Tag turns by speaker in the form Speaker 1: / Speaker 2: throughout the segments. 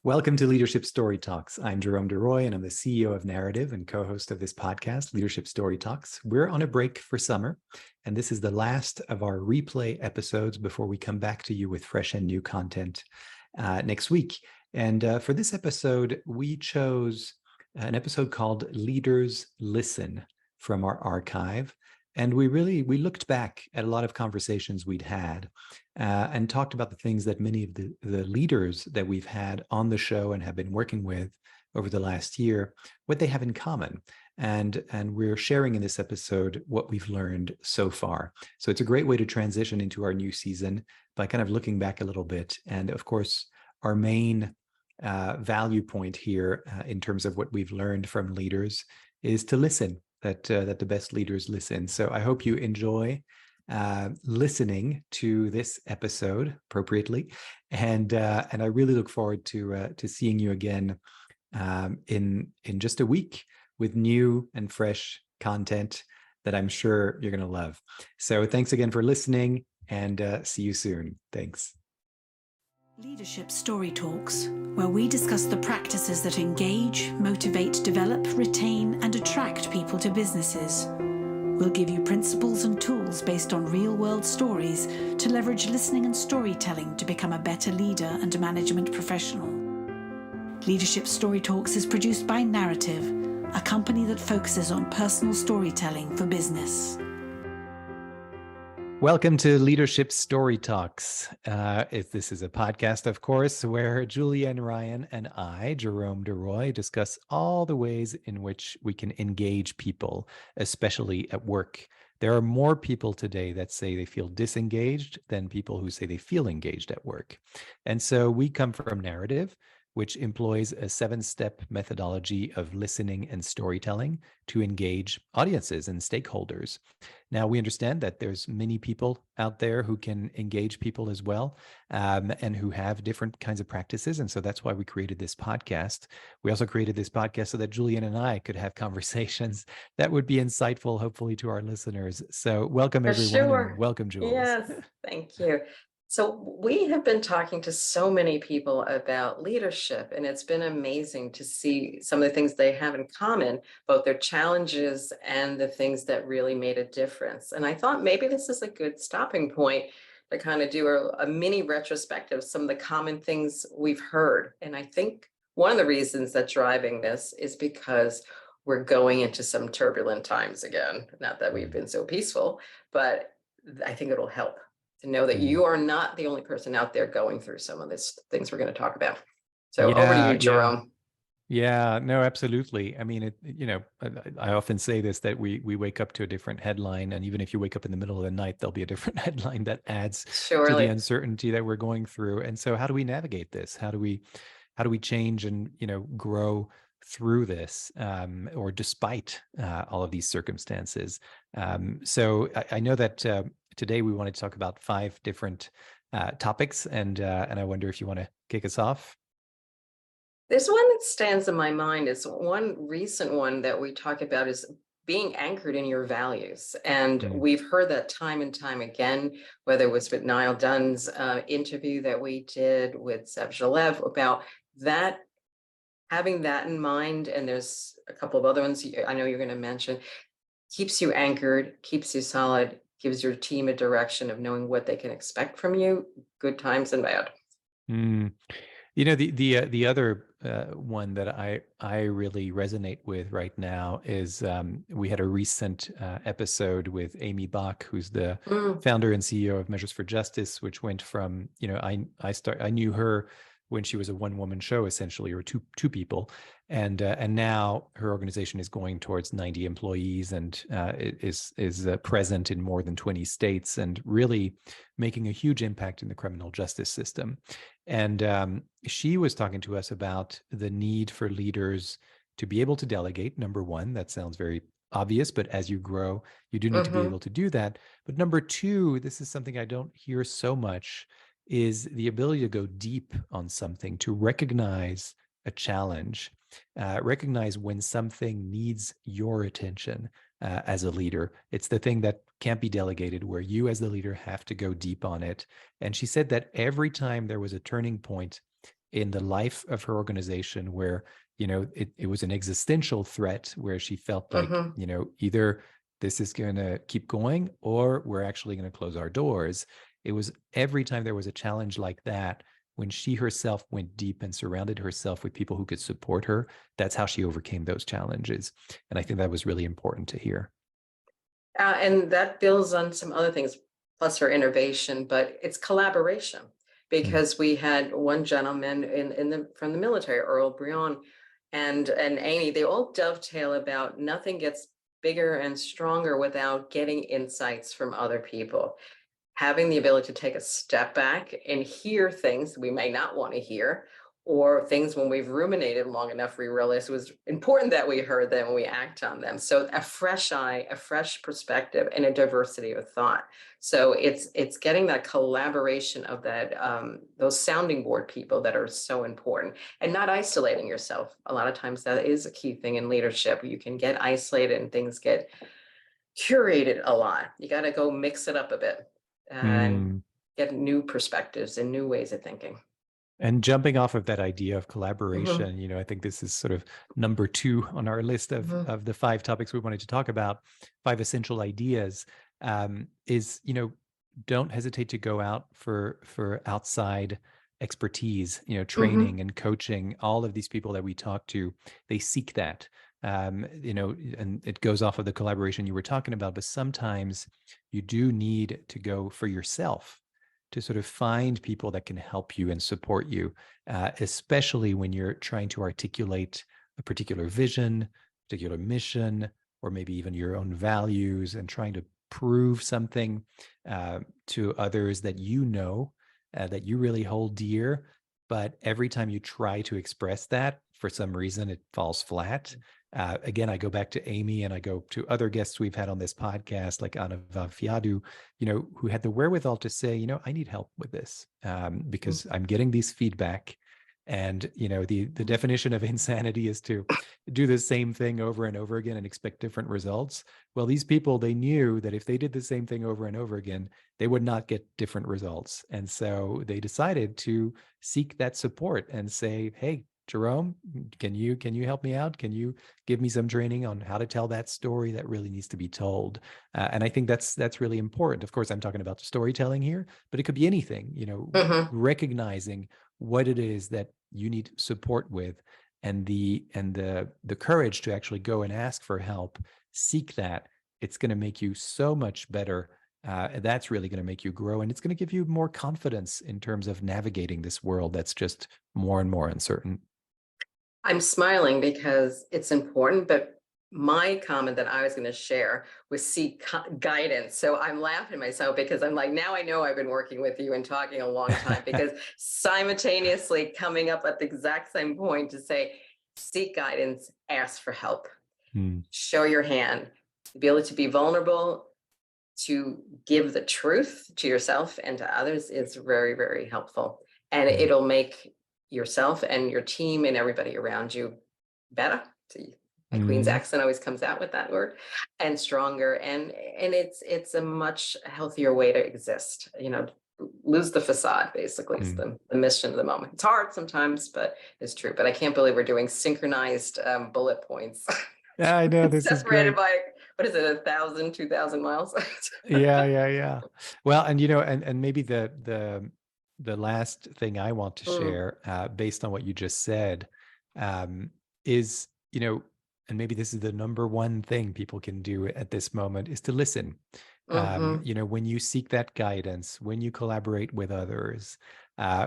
Speaker 1: Welcome to Leadership Story Talks. I'm Jerome and I'm the CEO of Narrative and co-host of this podcast, Leadership Story Talks. We're on a break for summer, and this is the last of our replay episodes before we come back to you with fresh and new content next week. And for this episode, we chose an episode called Leaders Listen from our archive. And we looked back at a lot of conversations we'd had and talked about the things that many of the leaders that we've had on the show and have been working with over the last year, what they have in common. And we're sharing in this episode what we've learned so far. So it's a great way to transition into our new season by kind of looking back a little bit. And of course, our main value point here in terms of what we've learned from leaders is to listen. That the best leaders listen. So I hope you enjoy listening to this episode appropriately, and I really look forward to seeing you again in just a week with new and fresh content that I'm sure you're going to love. So thanks again for listening, and see you soon. Thanks.
Speaker 2: Leadership Story Talks, where we discuss the practices that engage, motivate, develop, retain, and attract people to businesses. We'll give you principles and tools based on real-world stories to leverage listening and storytelling to become a better leader and management professional. Leadership Story Talks is produced by Narrative, a company that focuses on personal storytelling for business.
Speaker 1: Welcome to Leadership Story Talks. This is a podcast, of course, where Julienne Ryan and I, Jerome discuss all the ways in which we can engage people, especially at work. There are more people today that say they feel disengaged than people who say they feel engaged at work. And so we come from Narrative, which employs a 7-step methodology of listening and storytelling to engage audiences and stakeholders. Now, we understand that there's many people out there who can engage people as well, and who have different kinds of practices. And so that's why we created this podcast. We also created this podcast so that Julian and I could have conversations that would be insightful, hopefully, to our listeners. So welcome, everyone.
Speaker 3: Sure.
Speaker 1: And welcome, Jules.
Speaker 3: Yes, thank you. So we have been talking to so many people about leadership, and it's been amazing to see some of the things they have in common, both their challenges and the things that really made a difference. And I thought maybe this is a good stopping point to kind of do a mini retrospective of some of the common things we've heard. And I think one of the reasons that's driving this is because we're going into some turbulent times again. Not that we've been so peaceful, but I think it'll help to know that you are not the only person out there going through some of these things we're going to talk about. So over to you, Jerome.
Speaker 1: Yeah, no, absolutely. I mean, I often say this, that we wake up to a different headline, and even if you wake up in the middle of the night, there'll be a different headline that adds to the uncertainty that we're going through. And so how do we navigate this? How do we change and, grow through this, or despite all of these circumstances? So I know that today we wanted to talk about 5 different topics, and I wonder if you want to kick us off.
Speaker 3: There's one that stands in my mind. Is one recent one that we talk about is being anchored in your values. And we've heard that time and time again, whether it was with Niall Dunn's interview that we did with Zev Shalev about that, having that in mind. And there's a couple of other ones I know you're going to mention. Keeps you anchored, keeps you solid, gives your team a direction of knowing what they can expect from you, good times and bad.
Speaker 1: The other one that I really resonate with right now is we had a recent episode with Amy Bach, who's the founder and CEO of Measures for Justice, which went from, I knew her when she was a one-woman show, essentially, or two people. And now her organization is going towards 90 employees and is present in more than 20 states and really making a huge impact in the criminal justice system. And she was talking to us about the need for leaders to be able to delegate. Number one, that sounds very obvious, but as you grow, you do need to be able to do that. But number two, this is something I don't hear so much, is the ability to go deep on something, to recognize a challenge, recognize when something needs your attention as a leader. It's the thing that can't be delegated, where you as the leader have to go deep on it. And she said that every time there was a turning point in the life of her organization where, it was an existential threat where she felt like,
Speaker 3: Mm-hmm.
Speaker 1: either this is going to keep going or we're actually going to close our doors. It was every time there was a challenge like that, when she herself went deep and surrounded herself with people who could support her, that's how she overcame those challenges. And I think that was really important to hear.
Speaker 3: And that builds on some other things, plus her innovation, but it's collaboration.
Speaker 1: Mm.
Speaker 3: Because we had one gentleman from the military, Earl Brion, and Amy, they all dovetail about nothing gets bigger and stronger without getting insights from other people. Having the ability to take a step back and hear things we may not want to hear, or things when we've ruminated long enough, we realize it was important that we heard them and we act on them. So a fresh eye, a fresh perspective, and a diversity of thought. So it's getting that collaboration of that those sounding board people that are so important, and not isolating yourself. A lot of times that is a key thing in leadership. You can get isolated and things get curated a lot. You got to go mix it up a bit and
Speaker 1: Mm.
Speaker 3: get new perspectives and new ways of thinking.
Speaker 1: And jumping off of that idea of
Speaker 3: Hmm.
Speaker 1: collaboration, I think this is sort of number 2 on our list of
Speaker 3: Hmm.
Speaker 1: the 5 topics we wanted to talk about, 5 essential ideas, is, don't hesitate to go out for outside expertise,
Speaker 3: Hmm.
Speaker 1: training and coaching. All of these people that we talk to, they seek that. And it goes off of the collaboration you were talking about, but sometimes you do need to go for yourself to sort of find people that can help you and support you, especially when you're trying to articulate a particular vision, particular mission, or maybe even your own values, and trying to prove something to others that that you really hold dear. But every time you try to express that, for some reason, it falls flat. Again, I go back to Amy and I go to other guests we've had on this podcast, like Anna Fiadu, who had the wherewithal to say, I need help with this because I'm getting these feedback. And, the definition of insanity is to do the same thing over and over again and expect different results. Well, these people, they knew that if they did the same thing over and over again, they would not get different results. And so they decided to seek that support and say, hey, Jerome, can you help me out? Can you give me some training on how to tell that story that really needs to be told? And I think that's really important. Of course, I'm talking about the storytelling here, but it could be anything,
Speaker 3: Hmm.
Speaker 1: recognizing what it is that you need support with, and the courage to actually go and ask for help, seek that. It's going to make you so much better. That's really going to make you grow, and it's going to give you more confidence in terms of navigating this world that's just more and more uncertain.
Speaker 3: I'm smiling because it's important, but my comment that I was going to share was seek guidance. So I'm laughing at myself because I'm like, now I know I've been working with you and talking a long time, because simultaneously coming up at the exact same point to say, seek guidance, ask for help,
Speaker 1: Hmm.
Speaker 3: show your hand, the ability to be vulnerable, to give the truth to yourself and to others is very, very helpful. And
Speaker 1: Yeah.
Speaker 3: it'll make yourself and your team and everybody around you better. See, my Queen's
Speaker 1: Mhm.
Speaker 3: accent always comes out with that word, and stronger. And it's a much healthier way to exist. Lose the facade, basically, is
Speaker 1: Mm.
Speaker 3: the mission of the moment. It's hard sometimes, but it's true. But I can't believe we're doing synchronized bullet points.
Speaker 1: Yeah, I know, this is
Speaker 3: Separated
Speaker 1: great.
Speaker 3: by, what is it, 1,000, 2,000 miles?
Speaker 1: Yeah, yeah, yeah. Well, and and maybe the last thing I want to
Speaker 3: Mm,
Speaker 1: share, based on what you just said, um, is, and maybe this is the number one thing people can do at this moment, is to listen.
Speaker 3: mhm,
Speaker 1: When you seek that guidance, when you collaborate with others,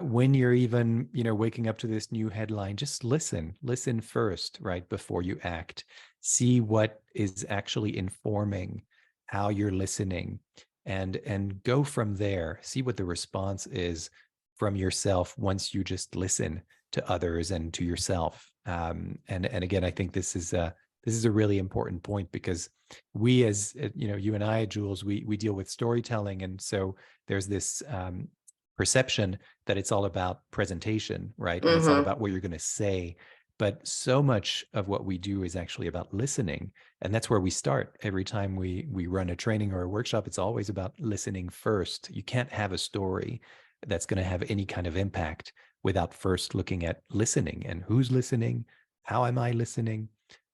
Speaker 1: when you're even, waking up to this new headline, just listen first, right, before you act. See what is actually informing how you're listening, and go from there. See what the response is from yourself once you just listen to others and to yourself. And again, I think this is a really important point, because we, as you and I, Jules, we deal with storytelling, and so there's this perception that it's all about presentation, right? And it's all
Speaker 3: mhm.
Speaker 1: about what you're going to say. But so much of what we do is actually about listening, and that's where we start every time we run a training or a workshop. It's always about listening first. You can't have a story that's going to have any kind of impact without first looking at listening and who's listening, how am I listening,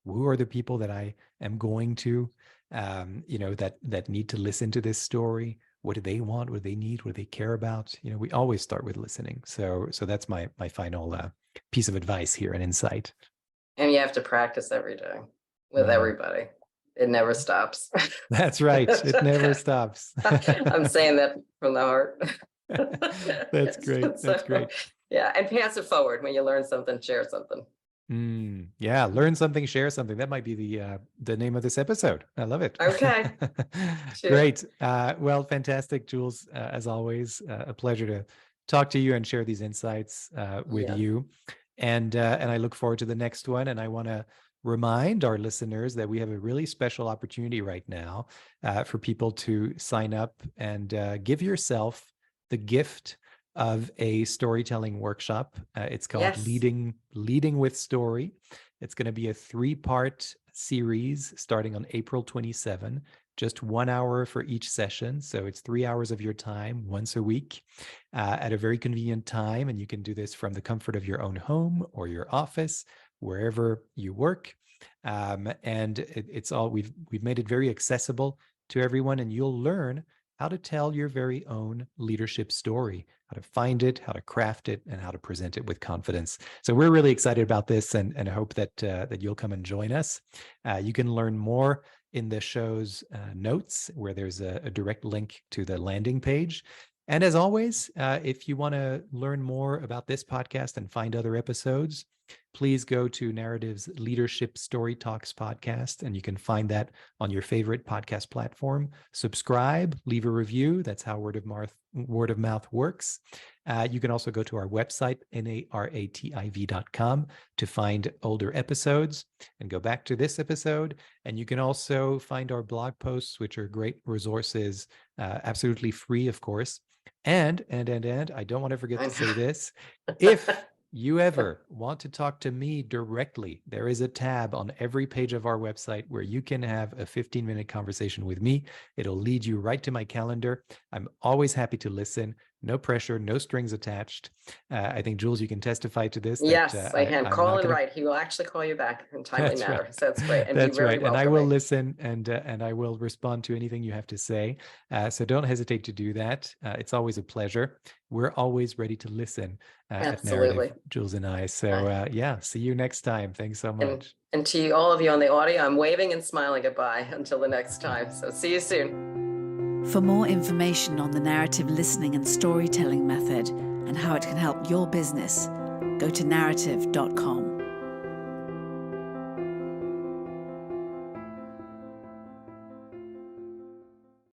Speaker 1: who are the people that I am going to, that need to listen to this story. What do they want? What do they need? What do they care about? We always start with listening. So that's my final piece of advice here and insight.
Speaker 3: And you have to practice every day with everybody. It never stops.
Speaker 1: That's right. It never stops.
Speaker 3: I'm saying that from the heart.
Speaker 1: That's great. That's great.
Speaker 3: Yeah. And pass it forward. When you learn something, share something.
Speaker 1: Yeah. Learn something, share something. That might be the name of this episode. I love it.
Speaker 3: Okay.
Speaker 1: Great. Well, fantastic, Jules. As always, a pleasure to talk to you and share these insights with you. And I look forward to the next one. And I want to remind our listeners that we have a really special opportunity right now for people to sign up and give yourself the gift of a storytelling workshop. It's called Leading with Story. It's going to be a 3-part series starting on April 27, just 1 hour for each session. So it's 3 hours of your time once a week at a very convenient time. And you can do this from the comfort of your own home or your office, wherever you work. And it's all, we've made it very accessible to everyone, and you'll learn how to tell your very own leadership story, how to find it, how to craft it, and how to present it with confidence. So we're really excited about this, and hope that you'll come and join us. You can learn more in the show's notes, where there's a direct link to the landing page. And as always, if you want to learn more about this podcast and find other episodes, please go to Narrative's Leadership Story Talks podcast, and you can find that on your favorite podcast platform. Subscribe, leave a review. That's how word of mouth works. You can also go to our website, narativ.com, to find older episodes and go back to this episode. And you can also find our blog posts, which are great resources, absolutely free, of course. And I don't want to forget to say this. If you ever want to talk to me directly, there is a tab on every page of our website where you can have a 15-minute conversation with me. It'll lead you right to my calendar. I'm always happy to listen. No pressure, no strings attached. I think, Jules, you can testify to this.
Speaker 3: Yes, I can. Call and write. He will actually call you back in timely manner. Right. So that's great. And
Speaker 1: that's right. And I will listen, and I will respond to anything you have to say. So don't hesitate to do that. It's always a pleasure. We're always ready to listen at Narrative, Jules and I. So see you next time. Thanks so much.
Speaker 3: And to all of you on the audio, I'm waving and smiling goodbye until the next time. So see you soon.
Speaker 2: For more information on the narrative listening and storytelling method and how it can help your business, go to narrative.com.